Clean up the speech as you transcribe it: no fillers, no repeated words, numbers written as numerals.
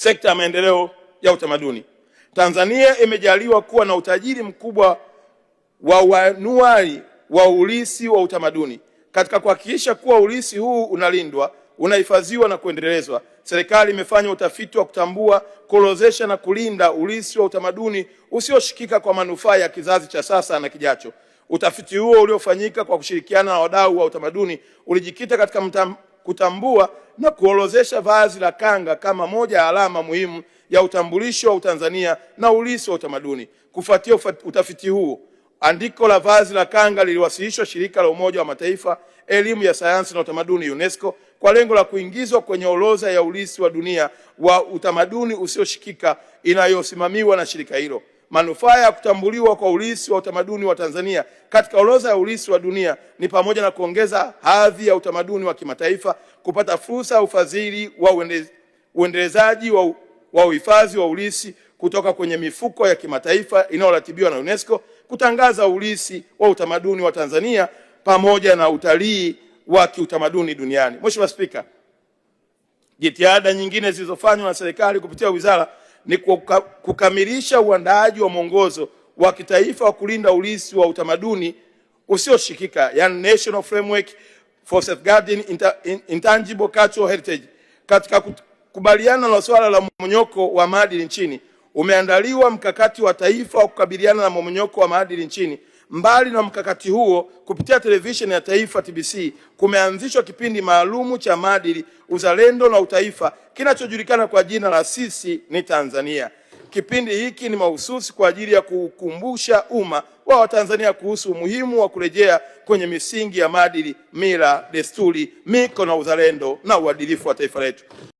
sekta ya maendeleo ya utamaduni. Tanzania imejaliwa kuwa na utajiri mkubwa wa uanuai wa urithi wa utamaduni. Katika kuhakikisha kuwa urithi huu unalindwa, unahifadhiwa na kuendelezwa, serikali imefanya utafiti wa kutambua, kuorodhesha na kulinda urithi wa utamaduni usioshikika kwa manufaa ya kizazi cha sasa na kijacho. Utafiti huo uliofanyika kwa kushirikiana na wadau wa utamaduni ulijikita katika kutambua na kuorodhesha vazi la kanga kama moja ya alama muhimu ya utambulisho wa Utanzania na urithi wa utamaduni. Kufuatia utafiti huu, andiko la vazi la kanga liliwasilishwa Shirika la Umoja wa Mataifa Elimu ya Sayansi na Utamaduni UNESCO kwa lengo la kuingizwa kwenye orodha ya urithi wa dunia wa utamaduni usioshikika inayosimamiwa na shirika hilo. Manufaa ya kutambuliwa kwa urithi wa utamaduni wa Tanzania katika orodha ya urithi wa dunia ni pamoja na kuongeza hadhi ya utamaduni wa kimataifa, kupata fursa ya ufadhili wa uendelezaji wa uhifadhi wa urithi kutoka kwenye mifuko ya kimataifa inayoratibiwa na UNESCO, kutangaza urithi wa utamaduni wa Tanzania pamoja na utalii wa kiutamaduni duniani. Mheshimiwa Spika, jitihada nyingine zilizofanywa na serikali kupitia wizara ni kukamilisha uandaaji wa mwongozo wa kitaifa wa kulinda urithi wa utamaduni usioshikika, yani National Framework for Safeguarding Intangible Cultural Heritage. Katika kukubaliana na swala la mmomonyoko wa maadili nchini, umeandaliwa mkakati wa taifa wa kukabiliana na mmomonyoko wa maadili nchini. Mbali na mkakati huo, kupitia televisheni ya taifa TBC kumeanzishwa kipindi maalumu cha maadili, uzalendo na utaifa kinachojulikana kwa jina la Sisi ni Tanzania. Kipindi hiki ni mahususi kwa ajili ya kukumbusha umma wa Watanzania kuhusu umuhimu wa kurejea kwenye misingi ya maadili, mila, desturi, miko na uzalendo na uadilifu wa taifa letu.